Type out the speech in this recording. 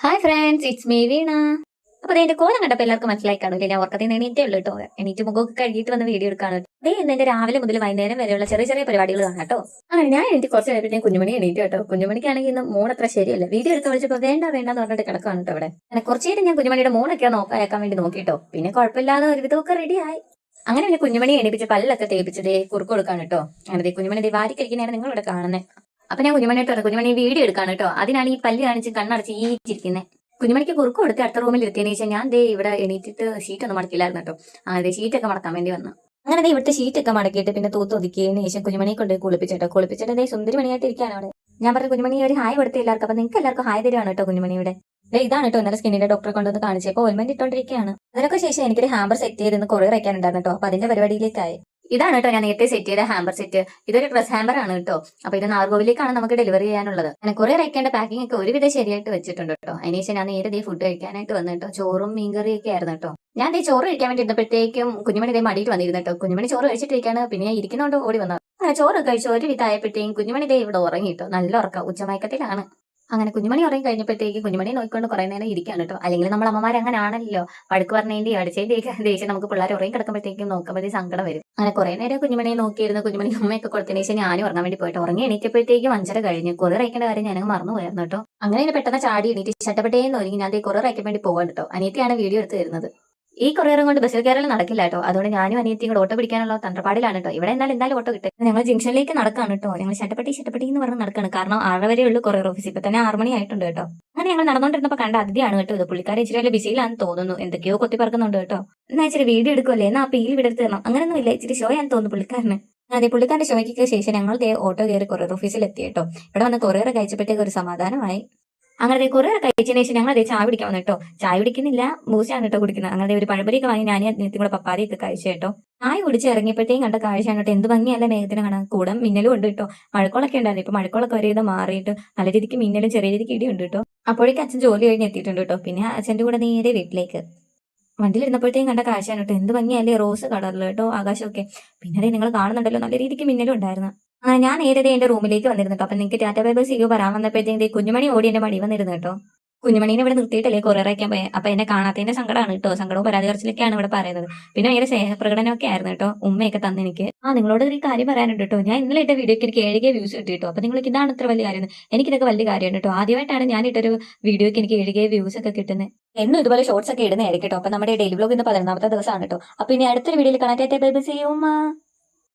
Hi friends, it's me വീണ. അപ്പൊ എന്റെ കോലം കണ്ടപ്പോൾ എല്ലാവർക്കും മനസ്സിലായി കാണൂല്ലേ, ഞാൻ ഉറക്കത്തിൽ നിന്ന് എണീറ്റേ ഉള്ളൂ കേട്ടോ. എണീറ്റ് മുഖമൊക്കെ കഴുകിയിട്ട് വന്ന് വീഡിയോ എടുക്കാണ്. അതേ ഇന്ന് എന്റെ രാവിലെ മുതൽ വൈകുന്നേരം വരെയുള്ള ചെറിയ ചെറിയ പരിപാടികൾ കാണാം കേട്ടോ. അങ്ങനെ ഞാൻ എനിക്ക് കുറച്ച് കഴിഞ്ഞിട്ട് കുഞ്ഞുമണി എണീറ്റ് കേട്ടോ. കുഞ്ഞുമണിക്കാണെങ്കിൽ ഇന്ന് മൂണത്ര ശരിയല്ല. വീഡിയോ എടുത്ത് വിളിച്ചപ്പോൾ വേണ്ട വേണ്ടെന്ന് പറഞ്ഞിട്ട് കിടക്കാണ് കേട്ടോ അവിടെ. അങ്ങനെ കുറച്ച് നേരം ഞാൻ കുഞ്ഞുമണിയുടെ മൂണൊക്കെ നോക്കാൻ വേണ്ടി നോക്കിട്ടോ. പിന്നെ കുഴപ്പമില്ലാതെ ഒരുവിധമൊക്കെ റെഡി ആയി. അങ്ങനെ പിന്നെ കുഞ്ഞുമണി എണീപ്പിച്ച് പല്ലൊക്കെ തേപ്പിച്ചതേ കുറുക്ക് കൊടുക്കാണ് കേട്ടോ. അങ്ങനെ കുഞ്ഞുമണി വാരി കഴിക്കുന്നതാണ് നിങ്ങൾ ഇവിടെ കാണുന്നത്. അപ്പൊ ഞാൻ കുഞ്ഞുമണിയോട്ട് കുഞ്ഞുമണി വീഡിയോ എടുക്കാണ് കേട്ടോ. അതിനാണ് ഈ പല്ല് കാണിച്ച് കണ്ണടച്ച് ഈ ചിരിക്കുന്നത്. കുഞ്ഞുമണിക്ക് കുറുക്ക് കൊടുത്ത് അടുത്ത റൂമിൽ എത്തിയതിനു ശേഷം ഞാൻ ഇവിടെ എണീറ്റിട്ട് ഷീറ്റ് ഒന്നും മടക്കില്ലായിരുന്നു കേട്ടോ. അതെ ഷീറ്റൊക്കെ മടക്കാൻ വേണ്ടി വന്നു. അങ്ങനെ ഇവിടുത്തെ ഷീറ്റൊക്കെ മടക്കിയിട്ട് പിന്നെ തൂത്തൊതുക്കിയതിന് ശേഷം കുഞ്ഞുമണിയെ കൊണ്ട് കുളിപ്പിച്ചിട്ട് സുന്ദരി മണിയായിട്ട് ഇരിക്കാനാണ് അവിടെ. ഞാൻ പറഞ്ഞു കുഞ്ഞുമണി ഒരു ഹായ് കൊടുത്ത എല്ലാവർക്കും. അപ്പൊ നിങ്ങൾക്ക് എല്ലാവർക്കും ഹായ് തരുവാണ് കേട്ടോ കുഞ്ഞുമണിയുടെ. ഇതാണ് കേട്ടോ ഇന്നലെ സ്കിന്നിന്റെ ഡോക്ടറെ കൊണ്ടുവന്ന് കാണിച്ചപ്പോൾ ഓയിൽമെന്റ് ഇട്ടോണ്ടിരിക്കുകയാണ്. അതിനൊക്കെ ശേഷം എനിക്കൊരു ഹാമ്പർ സെറ്റ് ചെയ്തെന്ന് കുറേ അയക്കാനുണ്ടായിരുന്നു കേട്ടോ. അപ്പൊ അതിന്റെ പരിപാടിയിലേക്കായി. ഇതാണ് കേട്ടോ ഞാൻ നേരത്തെ സെറ്റ് ചെയ്ത ഹാമ്പർ സെറ്റ്. ഇതൊരു ഡ്രസ് ഹാമ്പർ ആണ് കേട്ടോ. അപ്പൊ ഇത് നാർഗോവിലേക്കാണ് നമുക്ക് ഡെലിവറി ചെയ്യാനുള്ളത്. അങ്ങനെ കുറെ അയക്കേണ്ട പാക്കിംഗ് ഒക്കെ ഒരുവിധം ശരിയായിട്ട് വെച്ചിട്ടുണ്ട് കേട്ടോ. അതിനുശേഷം ഞാൻ നേരെ ഫുഡ് കഴിക്കാനായിട്ട് വന്നു കേട്ടോ. ചോറും മീൻകറിയൊക്കെ ആയിരുന്നു കേട്ടോ. ഞാൻ ചോറ് കഴിക്കാൻ വേണ്ടി ഇരുന്നപ്പോഴത്തേക്കും കുഞ്ഞുമണി മടിയിട്ട് വന്നിരുന്നു കേട്ടോ. കുഞ്ഞുമണി ചോറ് കഴിച്ചിട്ടിരിക്കാണ്. പിന്നെ ഞാൻ ഇരിക്കുന്നോണ്ട് ഓടി വന്നു. അങ്ങനെ ചോറ് കഴിച്ചു ഒരു വിധമായപ്പോഴത്തേക്കും കുഞ്ഞുമണി ഇവിടെ ഉറങ്ങിട്ടോ. നല്ല ഉറക്കം, ഉച്ചമയക്കത്തിലാണ്. അങ്ങനെ കുഞ്ഞുമണി ഉറങ്ങി കഴിഞ്ഞപ്പോഴത്തേക്ക് കുഞ്ഞുമണിയെ നോക്കിക്കൊണ്ട് കുറെ നേരം ഇരിക്കുകയാണ് കേട്ടോ. അല്ലെങ്കിൽ നമ്മൾ അമ്മമാർ അങ്ങനെ ആണല്ലോ, വഴക്ക് പറഞ്ഞതിന്റെ അടിച്ചതിന്റെ ദേഷ്യം നമുക്ക് പിള്ളേർ ഉറങ്ങി കിടക്കുമ്പോഴത്തേക്കും നോക്കുമ്പോഴത്തേക്ക് സങ്കടം വരും. അങ്ങനെ കുറെ നേരം കുഞ്ഞുമണിയെ നോക്കിയിരുന്നു. കുഞ്ഞുമണി ഉമ്മയൊക്കെ കൊടുത്തതിന് ശേഷം ഞാനും ഉറങ്ങാൻ വേണ്ടി പോയിട്ട് ഉറങ്ങി എണീറ്റപ്പോഴത്തേക്കും 5:30 കഴിഞ്ഞു. കുറെ അയക്കേണ്ട കാര്യം ഞാനങ്ങ് മറന്നു പോയായിരുന്നു കേട്ടോ. അങ്ങനെ പെട്ടെന്ന് ചാടി എണീറ്റ് ചട്ടപ്പെട്ടേന്ന് ഒരുങ്ങി ഞാൻ കുറെ അയക്കാൻ വേണ്ടി പോകാൻ കേട്ടോ. അനിയത്തിയാണ് വീഡിയോ എടുത്ത് തരുന്നത്. ഈ കൊറിയറും കൊണ്ട് ബസ്സിൽ കയറൽ നടക്കില്ല കേട്ടോ. അതുകൊണ്ട് ഞാനും അനിയത്തിയും കൂടെ ഓട്ടോ പിടിക്കാനുള്ള തന്ത്രപ്പാടിലാണ് കേട്ടോ. ഇവിടെ എന്തായാലും ഓട്ടോ കിട്ടും. ഞങ്ങൾ ജംഗ്ഷനിലേക്ക് നടക്കാണ് കേട്ടോ. ഞങ്ങൾ ചട്ടപ്പെട്ടി എന്ന് പറഞ്ഞ് നടക്കാണ്. കാരണം 6 വരെ ഉള്ളൂ കൊറിയർ ഓഫീസ്. ഇപ്പൊ തന്നെ 6 മണി ആയിട്ടുണ്ട് കേട്ടോ. അങ്ങനെ ഞങ്ങൾ നടന്നുകൊണ്ടിരുന്നപ്പോൾ കണ്ട അതിഥിയാണ് കേട്ടോ ഇത്. പുള്ളിക്കാരെ ഇച്ചിരി വലിയ ബിസിയിലാണെന്ന് തോന്നുന്നു. എന്തൊക്കെയോ കൊത്തി പറക്കുന്നുണ്ട് കേട്ടോ. എന്നാ ഇച്ചിരി വീഡിയോ എടുക്കുമല്ലേ, എന്നാ പീൽ വിടർത്ത് തരണം. അങ്ങനെയൊന്നും ഇല്ല, ഇച്ചിരി ഷോ ആണെന്ന് തോന്നുന്നു പുള്ളിക്കാരന്. അതെ, പുള്ളിക്കാരന്റെ ഷോയ്ക്ക് ശേഷം ഞങ്ങൾ ഓട്ടോ കയറി കൊറിയർ ഓഫീസിൽ എത്തി കേട്ടോ. ഇവിടെ വന്ന് കൊറിയർ കഴിച്ചപ്പോഴത്തേക്ക് ഒരു സമാധാനമായി. അങ്ങനെ കുറെ കഴിച്ചതിന് ശേഷം ഞങ്ങൾ ചായ പിടിക്കാൻ വന്നു കേട്ടോ. ചായ പിടിക്കുന്നില്ല, ബൂസ്റ്റാണ് കേട്ടോ കുടിക്കുന്നത്. അങ്ങനെ ഒരു പഴംപൊരിയൊക്കെ വാങ്ങി ഞാൻ നേരത്തെ കൂടെ പപ്പാരിയൊക്കെ കഴിച്ചു കേട്ടോ. ചായ കുടിച്ച് ഇറങ്ങിയപ്പോഴത്തേക്കും കണ്ട കാഴ്ചയാണ് കേട്ടോ. എന്ത് ഭംഗിയല്ല മേഘത്തിന് കാണാൻ. കൂടെ മിന്നലും ഉണ്ട് കേട്ടോ. മഴക്കോളൊക്കെ ഉണ്ടായിരുന്നു. ഇപ്പൊ മഴക്കോളൊക്കെ ഒരു ഇത് മാറിയിട്ട് നല്ല രീതിക്ക് മിന്നലും ചെറിയ രീതിക്ക് ഇടിയുണ്ട് കേട്ടോ. അപ്പോഴേക്കും അച്ഛൻ ജോലി കഴിഞ്ഞ് എത്തിയിട്ടുണ്ട് കേട്ടോ. പിന്നെ അച്ഛൻ്റെ കൂടെ നേരെ വീട്ടിലേക്ക് വണ്ടിയിലിരുന്നപ്പോഴത്തേക്കും കണ്ട കാഴ്ചയാണ് കേട്ടോ. എന്ത് ഭംഗിയല്ലേ, റോസ് കളറിൽ കേട്ടോ ആകാശമൊക്കെ. പിന്നെ നിങ്ങൾ കാണുന്നുണ്ടല്ലോ നല്ല രീതിക്ക് മിന്നലും ഉണ്ടായിരുന്നു. അങ്ങനെ ഞാൻ നേരെ എന്റെ റൂമിലേക്ക് വന്നിരുന്നു കേട്ടോ. അപ്പൊ നിങ്ങൾക്ക് ടാറ്റ ബൈ ബൈ സിയോ പറയാൻ വന്നപ്പോഴത്തേക്ക് കുഞ്ഞുമണി ഓടി എന്റെ മടി വന്നിരുന്നു കേട്ടോ. കുഞ്ഞുമണീനെ ഇവിടെ നിർത്തിയിട്ടല്ലേ കൊറിയർ അയക്കാൻ പോയത്. അപ്പൊ എന്നെ കാണാത്തതിന്റെ സങ്കടമാണ് കേട്ടോ. സങ്കടവും പരാതി പറച്ചിലൊക്കെയാണ് ഇവിടെ പറയുന്നത്. പിന്നെ ഭയങ്കര സ്നേഹപ്രകടനമൊക്കെ ആയിരുന്നു കേട്ടോ. ഉമ്മയൊക്കെ തന്നെ എനിക്ക്. നിങ്ങളോട് ഒരു കാര്യം പറയാനുണ്ട് കേട്ടോ. ഞാൻ ഇന്നലെ ഇട്ട വീഡിയോക്ക് എനിക്ക് 7K വ്യൂസ് കിട്ടി കേട്ടോ. അപ്പൊ നിങ്ങൾക്ക് ഇതാണ് ഇത്ര വലിയ കാര്യം. എനിക്കിതൊക്കെ വലിയ കാര്യമാണ് കേട്ടോ. ആദ്യമായിട്ടാണ് ഞാൻ ഇട്ടൊരു വീഡിയോക്ക് എനിക്ക് 7K വ്യൂസ് ഒക്കെ കിട്ടുന്നത്. എന്നും ഇതുപോലെ ഷോർട്സ് ഒക്കെ ഇടുന്നതായിരിക്കും കേട്ടോ. അപ്പൊ നമ്മുടെ ഡെയിലി വ്ലോഗ് ഇന്ന് 11ാമത്തെ ദിവസമാണ് കേട്ടോ. അപ്പൊ ഇനി അടുത്തൊരു വീഡിയോയിൽ കാണാൻ ടാറ്റ ബൈ ബൈ സിയോ.